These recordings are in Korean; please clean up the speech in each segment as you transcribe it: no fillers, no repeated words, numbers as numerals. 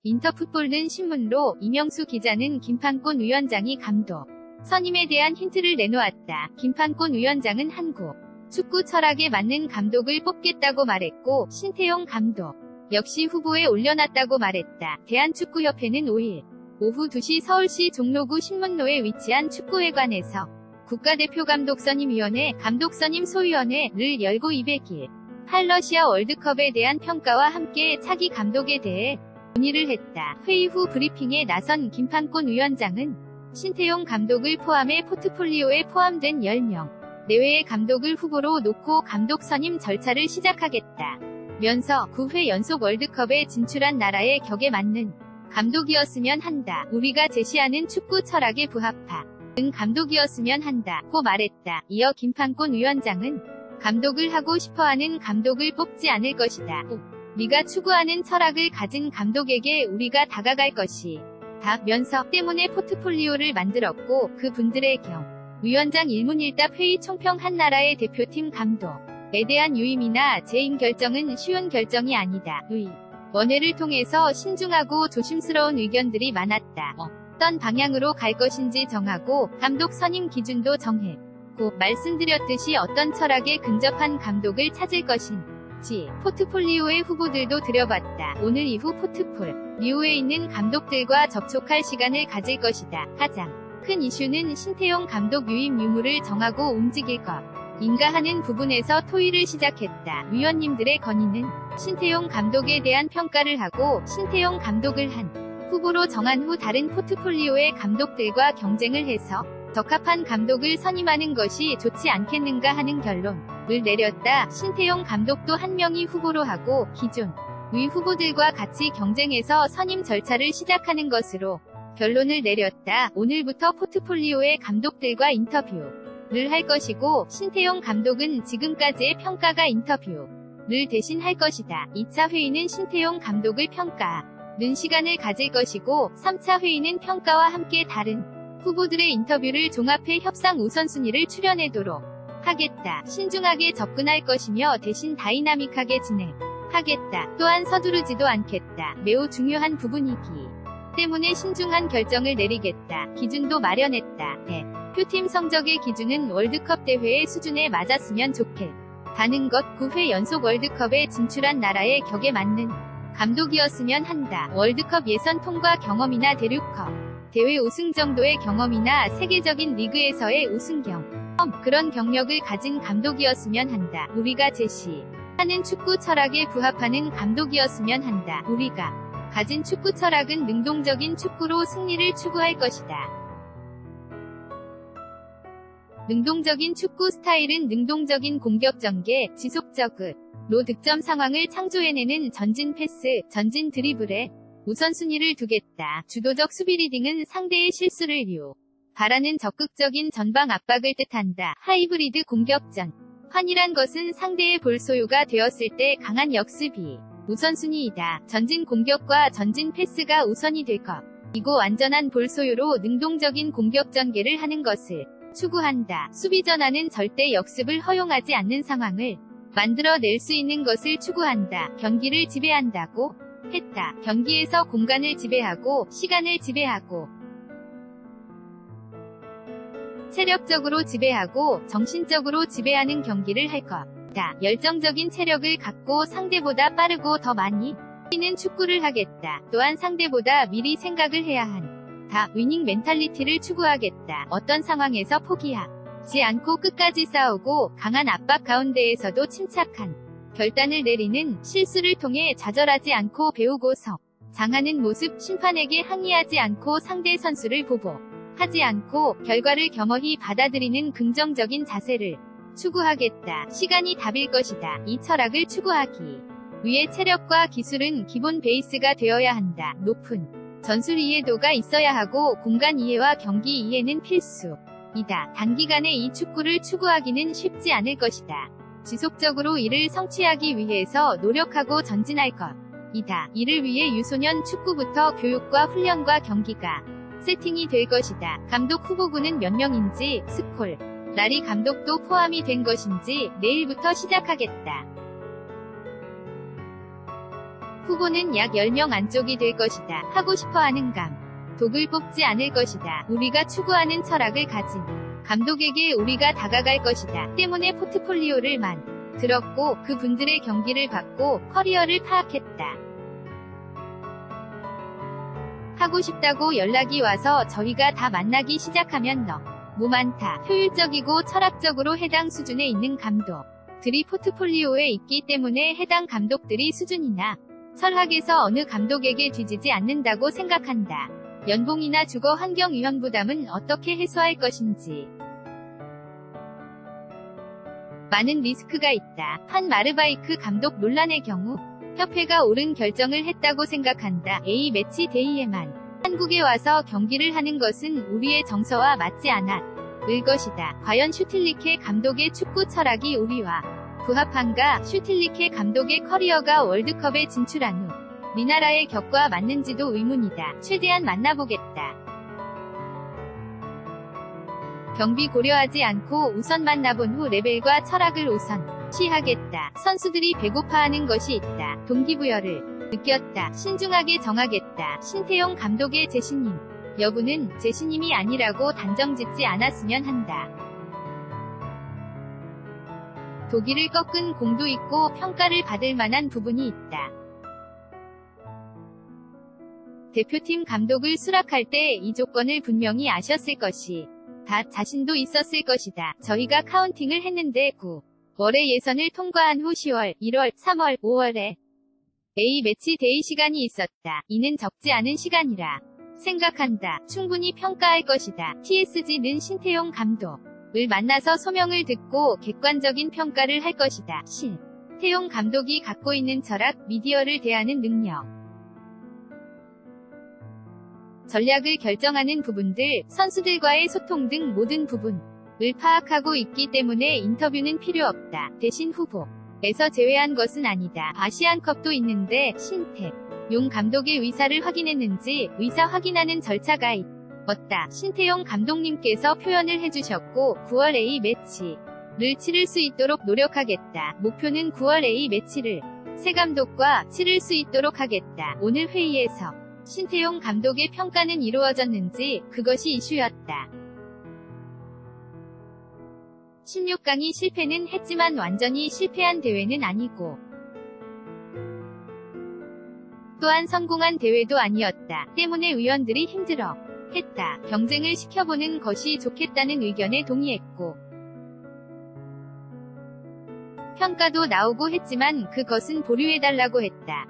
인터풋볼은 신문로 이명수 기자는 김판곤 위원장이 감독 선임에 대한 힌트를 내놓았다. 김판곤 위원장은 한국 축구 철학에 맞는 감독을 뽑겠다고 말했고 신태용 감독 역시 후보에 올려놨다고 말했다. 대한축구협회는 5일 오후 2시 서울시 종로구 신문로에 위치한 축구회관에서 국가대표 감독선임위원회 감독선임 소위원회를 열고 200일 팔러시아 월드컵에 대한 평가와 함께 차기 감독에 대해 논의를 했다. 회의 후 브리핑에 나선 김판곤 위원장은 신태용 감독을 포함해 포트폴리오에 포함된 10명 내외의 감독을 후보로 놓고 감독 선임 절차를 시작하겠다. 면서 9회 연속 월드컵에 진출한 나라의 격에 맞는 감독이었으면 한다. 우리가 제시하는 축구 철학에 부합한 감독이었으면 한다고 말했다. 이어 김판곤 위원장은 감독을 하고 싶어하는 감독을 뽑지 않을 것이다. 네가 추구하는 철학을 가진 감독에게 우리가 다가갈 것이 다면서 때문에 포트폴리오를 만들었고 그 분들의 위원장 일문일답 회의 총평 한 나라의 대표팀 감독에 대한 유임이나 재임 결정은 쉬운 결정이 아니다. 원회를 통해서 신중하고 조심스러운 의견들이 많았다. 어떤 방향으로 갈 것인지 정하고 감독 선임 기준도 정했고 말씀드렸듯이 어떤 철학에 근접한 감독을 찾을 것인지 포트폴리오의 후보들도 들여봤다. 오늘 이후 포트폴리오에 있는 감독들과 접촉할 시간을 가질 것이다. 가장 큰 이슈는 신태용 감독 유임 유무를 정하고 움직일 것인가 하는 부분에서 토의를 시작했다. 위원님들의 건의는 신태용 감독에 대한 평가를 하고 신태용 감독을 한 후보로 정한 후 다른 포트폴리오의 감독들과 경쟁을 해서 적합한 감독을 선임하는 것이 좋지 않겠는가 하는 결론을 내렸다. 신태용 감독도 한 명이 후보로 하고 기존 위 후보들과 같이 경쟁해서 선임 절차를 시작하는 것으로 결론을 내렸다. 오늘부터 포트폴리오의 감독들과 인터뷰를 할 것이고 신태용 감독은 지금까지의 평가가 인터뷰를 대신 할 것이다. 2차 회의는 신태용 감독을 평가하는 시간을 가질 것이고 3차 회의는 평가와 함께 다른 후보들의 인터뷰를 종합해 협상 우선순위를 추려내도록 하겠다. 신중하게 접근할 것이며 대신 다이나믹하게 진행하겠다. 또한 서두르지도 않겠다. 매우 중요한 부분이기 때문에 신중한 결정을 내리겠다. 기준도 마련했다. 대표팀 성적의 기준은 월드컵 대회의 수준에 맞았으면 좋겠다는 것. 9회 연속 월드컵에 진출한 나라의 격에 맞는 감독이었으면 한다. 월드컵 예선 통과 경험이나 대륙컵 대회 우승 정도의 경험이나 세계적인 리그에서의 우승 경험 그런 경력을 가진 감독이었으면 한다. 우리가 제시하는 축구 철학에 부합하는 감독이었으면 한다. 우리가 가진 축구 철학은 능동적인 축구로 승리를 추구할 것이다. 능동적인 축구 스타일은 능동적인 공격 전개, 지속적으로 득점 상황을 창조해내는 전진 패스, 전진 드리블에 우선순위를 두겠다. 주도적 수비 리딩은 상대의 실수를 바라는 적극적인 전방 압박을 뜻한다. 하이브리드 공격전. 환이란 것은 상대의 볼 소유가 되었을 때 강한 역습이 우선순위이다. 전진 공격과 전진 패스가 우선이 될 것이고 완전한 볼 소유로 능동적인 공격 전개를 하는 것을 추구한다. 수비 전환은 절대 역습을 허용하지 않는 상황을 만들어낼 수 있는 것을 추구한다. 경기를 지배한다고 했다. 경기에서 공간을 지배하고 시간을 지배하고 체력적으로 지배하고 정신적으로 지배하는 경기를 할 것이다. 열정적인 체력을 갖고 상대보다 빠르고 더 많이 뛰는 축구를 하겠다. 또한 상대보다 미리 생각을 해야 한다. 위닝 멘탈리티를 추구하겠다. 어떤 상황에서 포기하지 않고 끝까지 싸우고 강한 압박 가운데에서도 침착한 결단을 내리는 실수를 통해 좌절하지 않고 배우고 성장하는 모습. 심판에게 항의하지 않고 상대 선수를 보복하지 않고 결과를 겸허히 받아들이는 긍정적인 자세를 추구하겠다. 시간이 답일 것이다. 이 철학을 추구하기 위해 체력과 기술은 기본 베이스가 되어야 한다. 높은 전술 이해도가 있어야 하고 공간 이해와 경기 이해는 필수이다. 단기간에 이 축구를 추구하기는 쉽지 않을 것이다. 지속적으로 이를 성취하기 위해서 노력하고 전진할 것이다. 이를 위해 유소년 축구부터 교육과 훈련과 경기가 세팅이 될 것이다. 감독 후보군은 몇 명인지 라리 감독도 포함이 된 것인지 내일부터 시작하겠다. 후보는 약 10명 안쪽이 될 것이다. 하고 싶어하는 감독을 뽑지 않을 것이다. 우리가 추구하는 철학을 가진 감독에게 우리가 다가갈 것이다. 때문에 포트폴리오를 만들었고 그분들의 경기를 봤고 커리어를 파악했다. 하고 싶다고 연락이 와서 저희가 다 만나기 시작하면 너무 많다. 효율적이고 철학적으로 해당 수준에 있는 감독들이 포트폴리오에 있기 때문에 해당 감독들이 수준이나 철학에서 어느 감독에게 뒤지지 않는다고 생각한다. 연봉이나 주거 환경 위험 부담은 어떻게 해소할 것인지. 많은 리스크가 있다. 한 마르바이크 감독 논란의 경우 협회가 옳은 결정을 했다고 생각한다. A 매치 데이에만 한국에 와서 경기를 하는 것은 우리의 정서와 맞지 않을 것이다. 과연 슈틸리케 감독의 축구 철학이 우리와 부합한가? 슈틸리케 감독의 커리어가 월드컵에 진출한 후 우리나라의 격과 맞는지도 의문이다. 최대한 만나보겠다. 경비 고려하지 않고 우선 만나본 후 레벨과 철학을 우선시하겠다. 선수들이 배고파하는 것이 있다. 동기부여를 느꼈다. 신중하게 정하겠다. 신태용 감독의 재신임 여부는 재신임이 아니라고 단정짓지 않았으면 한다. 독일을 꺾은 공도 있고 평가를 받을 만한 부분이 있다. 대표팀 감독을 수락할 때 이 조건을 분명히 아셨을 것이 다 자신도 있었을 것이다. 저희가 카운팅을 했는데 9월에 예선을 통과한 후 10월, 1월, 3월, 5월에 A 매치 데이 시간이 있었다. 이는 적지 않은 시간이라 생각한다. 충분히 평가할 것이다. TSG는 신태용 감독을 만나서 소명을 듣고 객관적인 평가를 할 것이다. 신태용 감독이 갖고 있는 철학, 미디어를 대하는 능력, 전략을 결정하는 부분들, 선수들과의 소통 등 모든 부분을 파악하고 있기 때문에 인터뷰는 필요 없다. 대신 후보에서 제외한 것은 아니다. 아시안컵도 있는데 신태용 감독의 의사를 확인했는지 의사 확인하는 절차가 있었다. 신태용 감독님께서 표현을 해주셨고 9월 A 매치를 치를 수 있도록 노력하겠다. 목표는 9월 A 매치를 새 감독과 치를 수 있도록 하겠다. 오늘 회의에서 신태용 감독의 평가는 이루어졌는지 그것이 이슈였다. 16강이 실패는 했지만 완전히 실패한 대회는 아니고 또한 성공한 대회도 아니었다. 때문에 의원들이 힘들어 했다. 경쟁을 시켜보는 것이 좋겠다는 의견에 동의했고 평가도 나오고 했지만 그것은 보류해달라고 했다.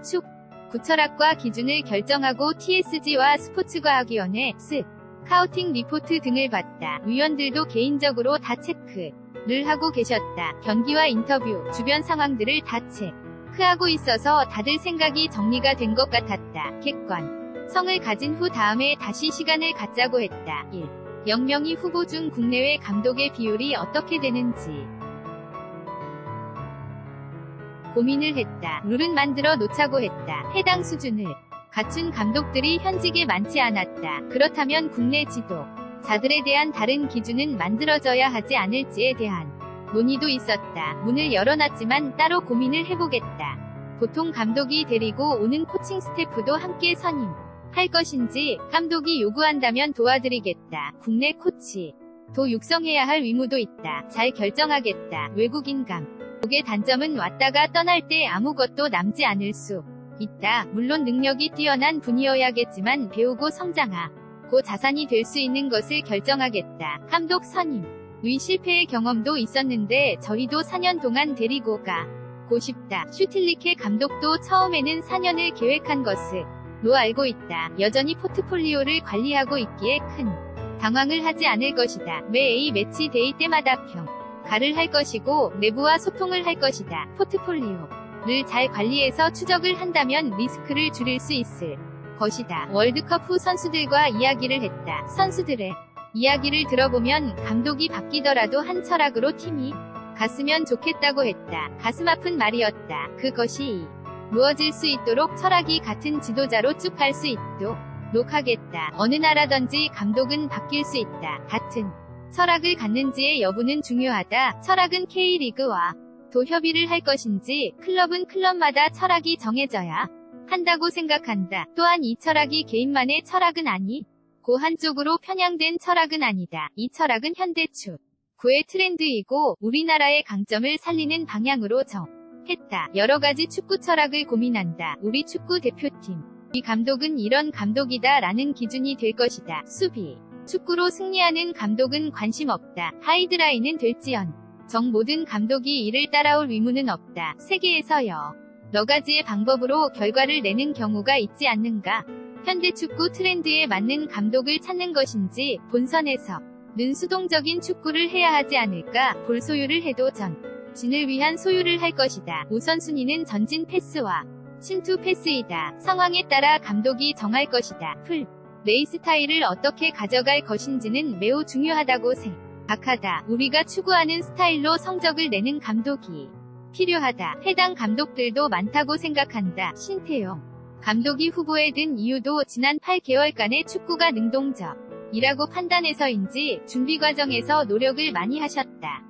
구철학과 기준을 결정하고 TSG와 스포츠과학위원회, 스카우팅 리포트 등을 봤다. 위원들도 개인적으로 다 체크를 하고 계셨다. 경기와 인터뷰, 주변 상황들을 다 체크하고 있어서 다들 생각이 정리가 된 것 같았다. 객관성을 가진 후 다음에 다시 시간을 갖자고 했다. 0명이 후보 중 국내외 감독의 비율이 어떻게 되는지 고민을 했다. 룰은 만들어 놓자고 했다. 해당 수준을 갖춘 감독들이 현직에 많지 않았다. 그렇다면 국내 지도자들에 대한 다른 기준은 만들어져야 하지 않을지에 대한 논의도 있었다. 문을 열어놨지만 따로 고민을 해보겠다. 보통 감독이 데리고 오는 코칭 스태프도 함께 선임할 것인지 감독이 요구한다면 도와드리겠다. 국내 코치도 육성해야 할 의무도 있다. 잘 결정하겠다. 외국인 감독의 단점은 왔다가 떠날 때 아무것도 남지 않을 수 있다. 물론 능력이 뛰어난 분이어야겠지만 배우고 성장하고 자산이 될 수 있는 것을 결정하겠다. 감독 선임 의 실패의 경험도 있었는데 저희도 4년 동안 데리고 가고 싶다. 슈틸리케 감독도 처음에는 4년을 계획한 것으로 알고 있다. 여전히 포트폴리오를 관리하고 있기에 큰 당황을 하지 않을 것이다. 매 A 매치 데이 때마다 평가를 할 것이고 내부와 소통을 할 것이다. 포트폴리오를 잘 관리해서 추적을 한다면 리스크를 줄일 수 있을 것이다. 월드컵 후 선수들과 이야기를 했다. 선수들의 이야기를 들어보면 감독이 바뀌더라도 한 철학으로 팀이 갔으면 좋겠다고 했다. 가슴 아픈 말이었다. 그것이 이루어질 수 있도록 철학이 같은 지도자로 쭉 갈 수 있도록 하겠다. 어느 나라든지 감독은 바뀔 수 있다. 같은 철학을 갖는지의 여부는 중요하다. 철학은 K리그와 도 협의를 할 것인지 클럽은 클럽마다 철학이 정해져야 한다고 생각한다. 또한 이 철학이 개인만의 철학은 아니, 고 한쪽으로 편향된 철학은 아니다. 이 철학은 현대 축구의 트렌드이고 우리나라의 강점을 살리는 방향으로 정했다. 여러 가지 축구 철학을 고민한다. 우리 축구 대표팀. 이 감독은 이런 감독이다 라는 기준이 될 것이다. 수비. 축구로 승리하는 감독은 관심 없다. 하이드라인은 될지언정 모든 감독이 이를 따라올 의무는 없다. 세계에서 여러 가지의 방법으로 결과를 내는 경우가 있지 않는가? 현대 축구 트렌드에 맞는 감독을 찾는 것인지 본선에서는 수동적인 축구를 해야 하지 않을까? 볼 소유를 해도 전진을 위한 소유를 할 것이다. 우선순위는 전진 패스와 침투 패스이다. 상황에 따라 감독이 정할 것이다. 플레이 스타일을 어떻게 가져갈 것인지는 매우 중요하다고 생각하다. 우리가 추구하는 스타일로 성적을 내는 감독이 필요하다. 해당 감독들도 많다고 생각한다. 신태용 감독이 후보에 든 이유도 지난 8개월간의 축구가 능동적이라고 판단해서인지 준비 과정에서 노력을 많이 하셨다.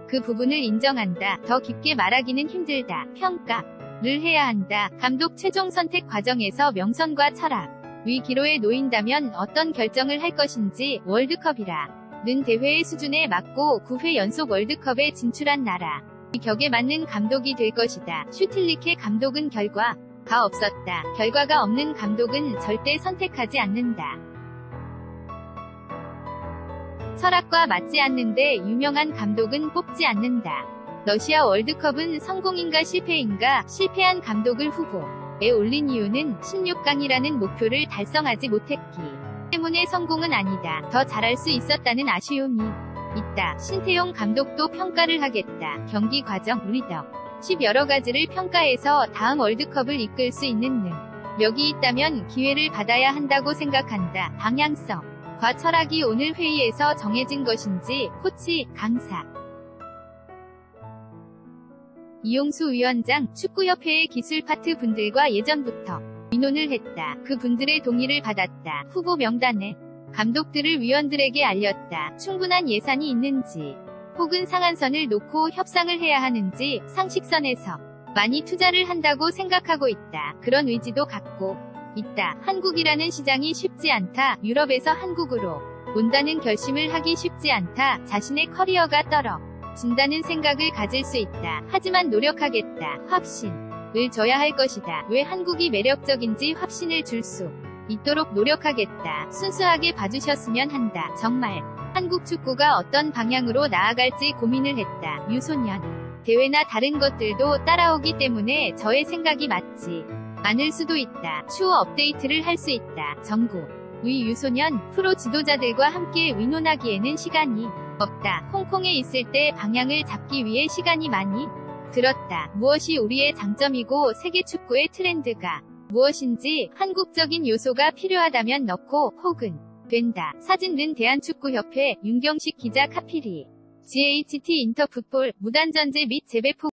그 부분을 인정한다. 더 깊게 말하기는 힘들다. 평가를 해야 한다. 감독 최종 선택 과정에서 명성과 철학 위 기로에 놓인다면 어떤 결정을 할 것인지 월드컵이라는 대회의 수준에 맞고 9회 연속 월드컵에 진출한 나라 이 격에 맞는 감독이 될 것이다. 슈틸리케 감독은 결과가 없었다. 결과가 없는 감독은 절대 선택하지 않는다. 철학과 맞지 않는데 유명한 감독은 뽑지 않는다. 러시아 월드컵은 성공인가 실패인가? 실패한 감독을 후보에 올린 이유는 16강이라는 목표를 달성하지 못했기 때문에 성공은 아니다. 더 잘할 수 있었다는 아쉬움이 있다. 신태용 감독도 평가를 하겠다. 경기 과정, 리더십 여러 가지를 평가해서 다음 월드컵을 이끌 수 있는 능력이 있다면 기회를 받아야 한다고 생각한다. 방향성 과 철학이 오늘 회의에서 정해진 것인지 코치, 강사 이용수 위원장, 축구협회의 기술 파트 분들과 예전부터 의논을 했다. 그 분들의 동의를 받았다. 후보 명단에 감독들을 위원들에게 알렸다. 충분한 예산이 있는지 혹은 상한선을 놓고 협상을 해야 하는지 상식선에서 많이 투자를 한다고 생각하고 있다. 그런 의지도 갖고 있다. 한국이라는 시장이 쉽지 않다. 유럽에서 한국으로 온다는 결심을 하기 쉽지 않다. 자신의 커리어가 떨어진다는 생각을 가질 수 있다. 하지만 노력하겠다. 확신을 줘야 할 것이다. 왜 한국이 매력적인지 확신을 줄 수 있도록 노력하겠다. 순수하게 봐주셨으면 한다. 정말 한국 축구가 어떤 방향으로 나아갈지 고민을 했다. 유소년 대회나 다른 것들도 따라오기 때문에 저의 생각이 맞지 않을 수도 있다. 추후 업데이트를 할 수 있다. 정국 위 유소년 프로 지도자들과 함께 의논하기에는 시간이 없다. 홍콩에 있을 때 방향을 잡기 위해 시간이 많이 들었다. 무엇이 우리의 장점이고 세계 축구의 트렌드가 무엇인지 한국적인 요소가 필요하다면 넣고 혹은 된다. 사진은 대한축구협회 윤경식 기자 카피리 GHT 인터풋볼 무단전제 및 재배포